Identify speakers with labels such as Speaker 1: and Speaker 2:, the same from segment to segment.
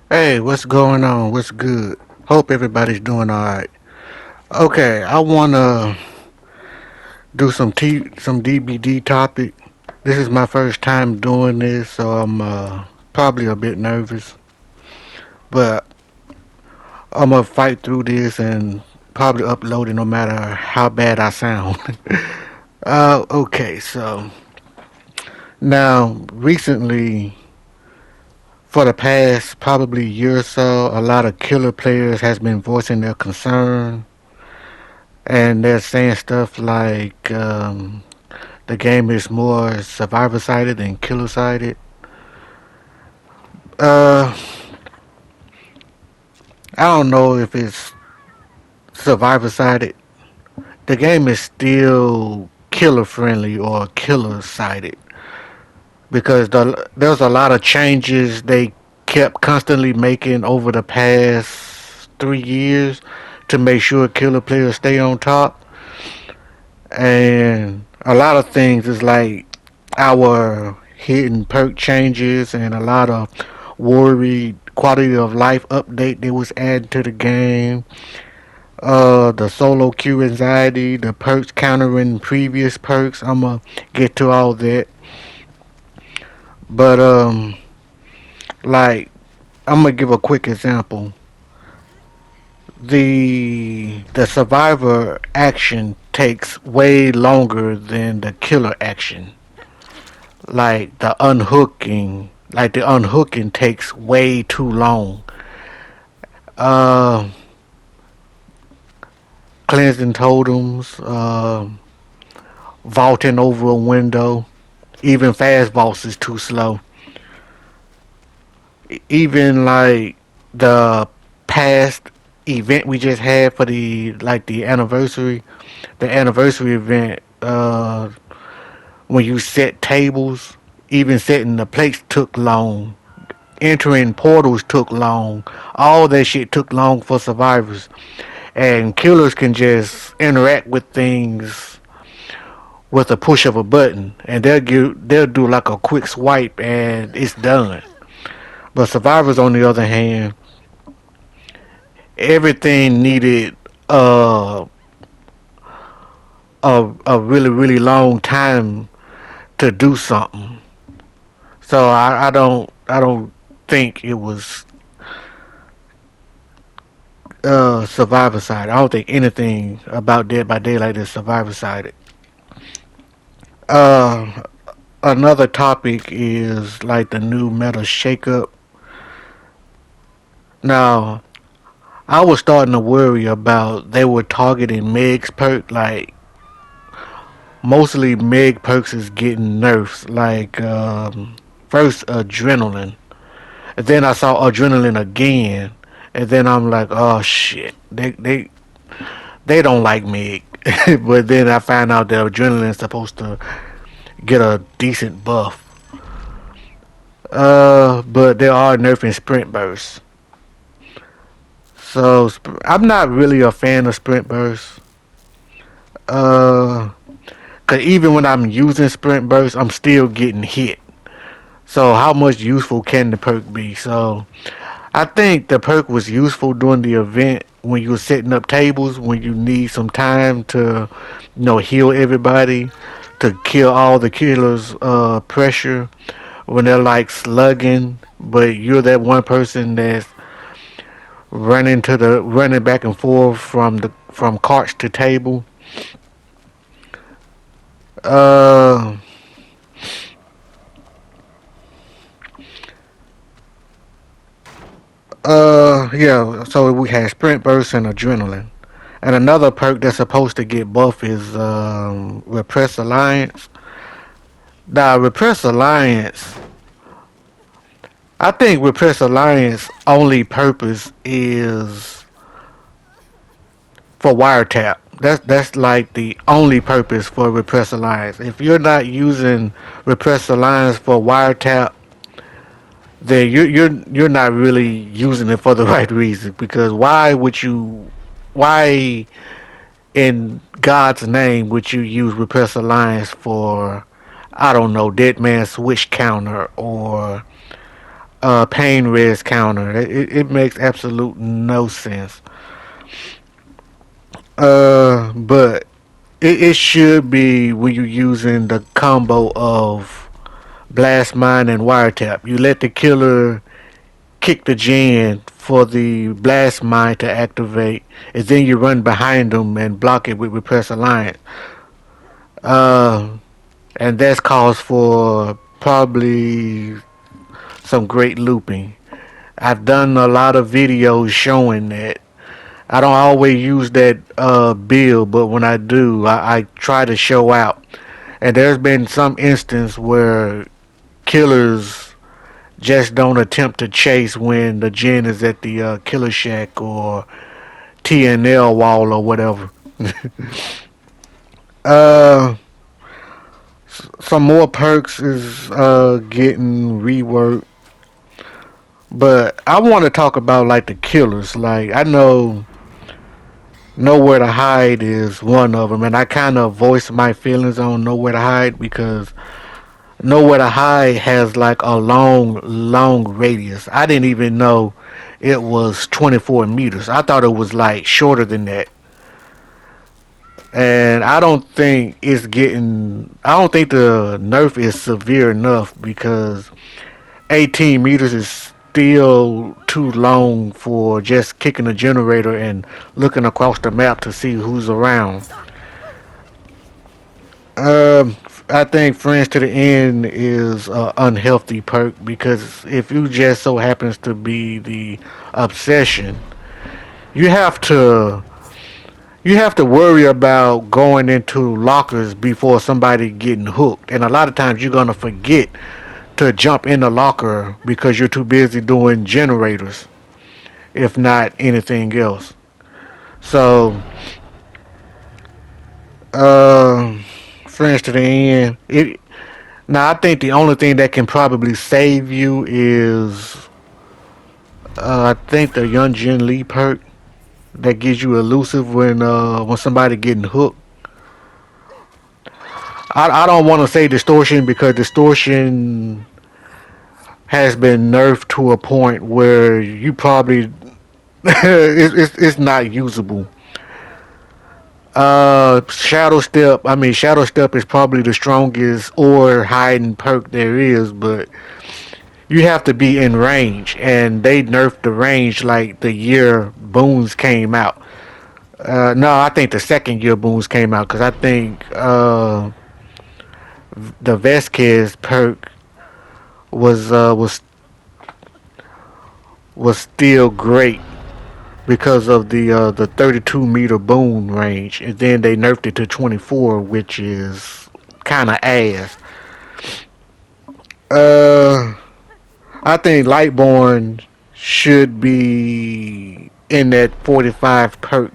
Speaker 1: Hey, what's going on? What's good? Hope everybody's doing all right. Okay, I wanna do some DBD topic. This is my first time doing this, so I'm probably a bit nervous, but I'm gonna fight through this and probably upload it no matter how bad I sound. Okay, so now recently, for the past probably year or so, a lot of killer players has been voicing their concern and they're saying stuff like the game is more survivor sided than killer sided. Uh, I don't know if it's survivor sided. The game is still killer friendly or killer sided because there's a lot of changes they kept constantly making over the past 3 years to make sure killer players stay on top. And a lot of things is like our hidden perk changes and a lot of worried quality of life update that was added to the game. The solo queue anxiety, the perks countering previous perks. I'ma get to all that, but like I'm gonna give a quick example. The survivor action takes way longer than the killer action. Like the unhooking takes way too long. Uh, Cleansing totems, vaulting over a window, even fast vaults is too slow. Even like the past event we just had for the anniversary event, when you set tables, even setting the plates took long. Entering portals took long. All that shit took long for survivors. And killers can just interact with things with a push of a button, and they'll do like a quick swipe and it's done. But survivors, on the other hand, everything needed uh, a really long time to do something. So I don't think it was Survivor side. I don't think anything about Dead by Daylight is Survivor side. Uh, Another topic is like the new meta shakeup. Now, I was starting to worry about they were targeting Meg's perk. Like, mostly Meg perks is getting nerfs. Like, first Adrenaline. And then I saw Adrenaline again. And then I'm like, oh shit. They don't like Meg. But then I find out that Adrenaline is supposed to get a decent buff. But they are nerfing Sprint Burst. So I'm not really a fan of Sprint Burst. Uh, Cause even when I'm using Sprint Burst, I'm still getting hit. So how much useful can the perk be? So I think the perk was useful during the event when you were setting up tables, when you need some time to, heal everybody, to kill all the killers' pressure when they're like slugging, but you're that one person that's running back and forth from carts to table. Uh, yeah. So we had sprint burst and adrenaline, and another perk that's supposed to get buff is repress alliance. Now repress alliance, I think repress alliance only purpose is for wiretap. That's like the only purpose for repress alliance. If you're not using repress alliance for wiretap, then you're not really using it for the right reason. Because why in God's name would you use repress alliance for, I don't know, dead man switch counter or pain res counter. It makes absolute no sense. But it should be when you're using the combo of blast mine and wiretap. You let the killer kick the gen for the blast mine to activate, and then you run behind them and block it with repress alliance. Uh, and that's calls for probably some great looping. I've done a lot of videos showing that. I don't always use that build, but when I do, I try to show out. And there's been some instance where killers just don't attempt to chase when the gen is at the killer shack or TNL wall or whatever. uh, some more perks is getting reworked, but I want to talk about like the killers. Like I know Nowhere to Hide is one of them, and I kind of voice my feelings on Nowhere to Hide because Nowhere to Hide has like a long radius. I didn't even know it was 24 meters. I thought it was like shorter than that. And I don't think the nerf is severe enough because 18 meters is still too long for just kicking a generator and looking across the map to see who's around. Um, I think Friends to the End is an unhealthy perk because if you just so happens to be the obsession, you have to you have to worry about going into lockers before somebody getting hooked, and a lot of times you're gonna forget to jump in the locker because you're too busy doing generators, if not anything else. So, uh, Friends to the End. Now, I think the only thing that can probably save you is, I think the Young Jin Lee perk that gives you elusive when somebody getting hooked. I don't want to say distortion because distortion has been nerfed to a point where you probably it's not usable. Shadow Step is probably the strongest or hiding perk there is, but you have to be in range, and they nerfed the range like the year boons came out. No, I think the second year boons came out because I think the Vesquez perk was uh, was was still great because of the 32 meter boom range, and then they nerfed it to 24, which is kind of ass. Uh, I think Lightborn should be in that 45 perk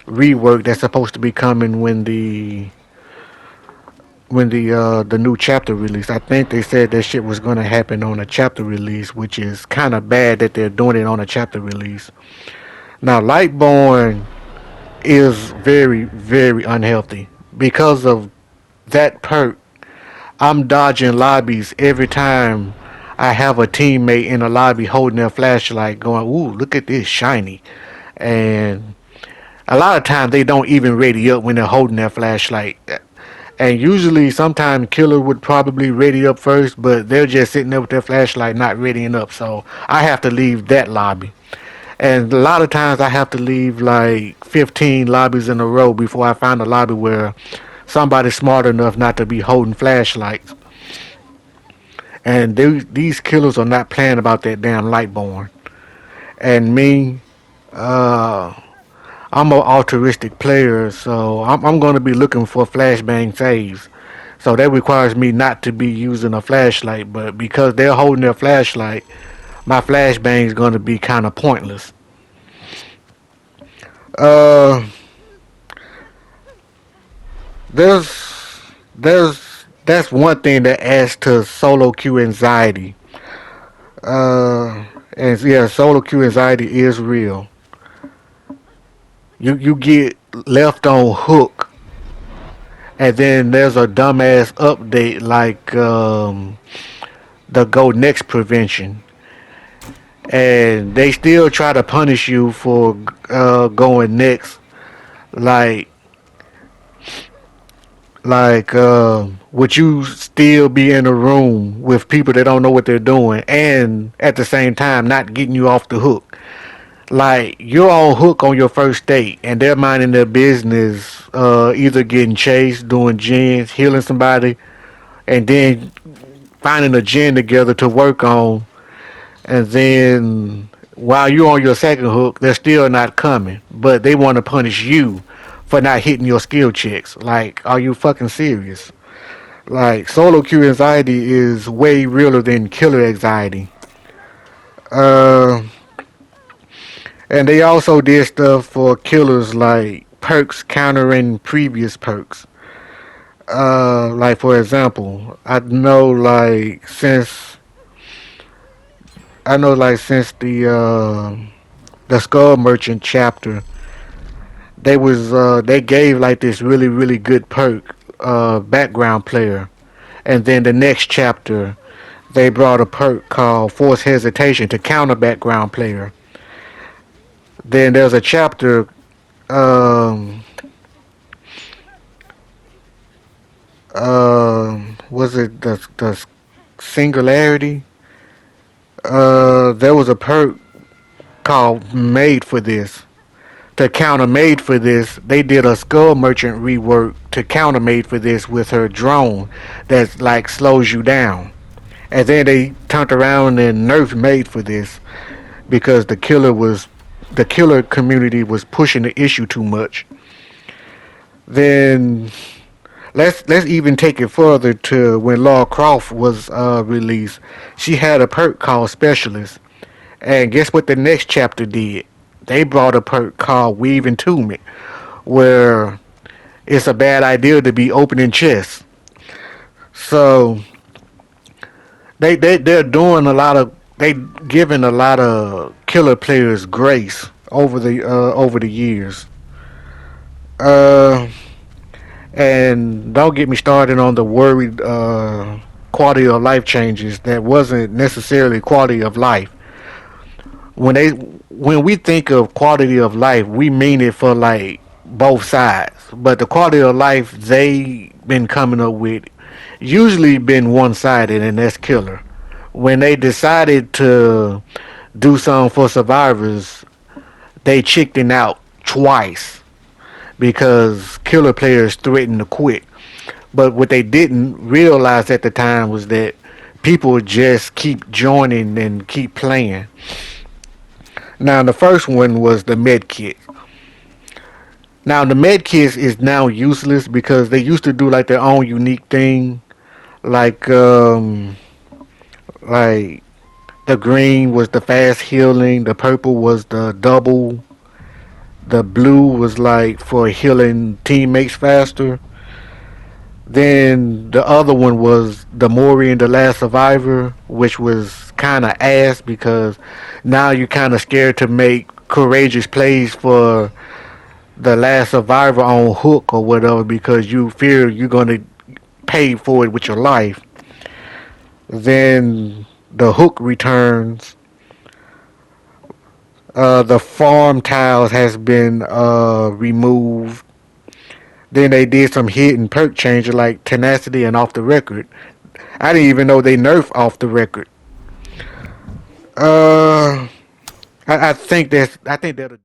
Speaker 1: rework that's supposed to be coming when the new chapter release. I think they said that shit was gonna happen on a chapter release, which is kind of bad that they're doing it on a chapter release. Now, Lightborn is very unhealthy because of that perk. I'm dodging lobbies every time I have a teammate in a lobby holding their flashlight, going, "Ooh, look at this shiny," and a lot of times they don't even ready up when they're holding their flashlight. And usually, sometimes killer would probably ready up first, but they're just sitting there with their flashlight, not readying up. So I have to leave that lobby. And a lot of times I have to leave like 15 lobbies in a row before I find a lobby where somebody's smart enough not to be holding flashlights. And these killers are not playing about that damn Lightborn. And me, uh, I'm an altruistic player, so I'm going to be looking for flashbang saves. So that requires me not to be using a flashlight, but because they're holding their flashlight, my flashbang is going to be kind of pointless. Uh, there's there's that's one thing that adds to solo queue anxiety. And yeah, solo queue anxiety is real. You get left on hook, and then there's a dumbass update like the go next prevention. and they still try to punish you for going next. Like would you still be in a room with people that don't know what they're doing, and at the same time not getting you off the hook? Like you're on hook on your first date, and they're minding their business, either getting chased, doing gins, healing somebody, and then finding a gin together to work on, and then while you're on your second hook, they're still not coming, but they want to punish you for not hitting your skill checks. Like, are you fucking serious? Like, solo queue anxiety is way realer than killer anxiety. Uh, and they also did stuff for killers like perks countering previous perks. Like for example, I know like since the Skull Merchant chapter, they gave like this really good perk, background player, and then the next chapter they brought a perk called Force Hesitation to counter background player. Then there's a chapter, um was it the Singularity? There was a perk called Made for this. To counter Made for this, they did a Skull Merchant rework to counter Made for this with her drone that like slows you down. And then they turned around and nerfed Made for this because the killer community was pushing the issue too much. Then let's even take it further to when Laura Croft was released. She had a perk called Specialist, and guess what the next chapter did? They brought a perk called Weave Entombment, where it's a bad idea to be opening chests. So they're doing a lot of they giving a lot of killer players grace over the years. Uh, and don't get me started on the worried quality of life changes that wasn't necessarily quality of life. When we think of quality of life, we mean it for like both sides. But the quality of life they been coming up with usually been one sided, and that's killer. When they decided to do something for survivors, they chickened out twice because killer players threatened to quit. But what they didn't realize at the time was that people just keep joining and keep playing. Now the first one was the med kit. Now the med kit is now useless because they used to do like their own unique thing, like like the green was the fast healing, the purple was the double, the blue was like for healing teammates faster. Then the other one was the Mori and the Last Survivor, which was kind of ass because now you're kind of scared to make courageous plays for the Last Survivor on hook or whatever because you fear you're going to pay for it with your life. Then the hook returns. The farm tiles has been removed. Then they did some hidden perk changes like tenacity and off the record. I didn't even know they nerfed off the record. Uh, I think that's I think that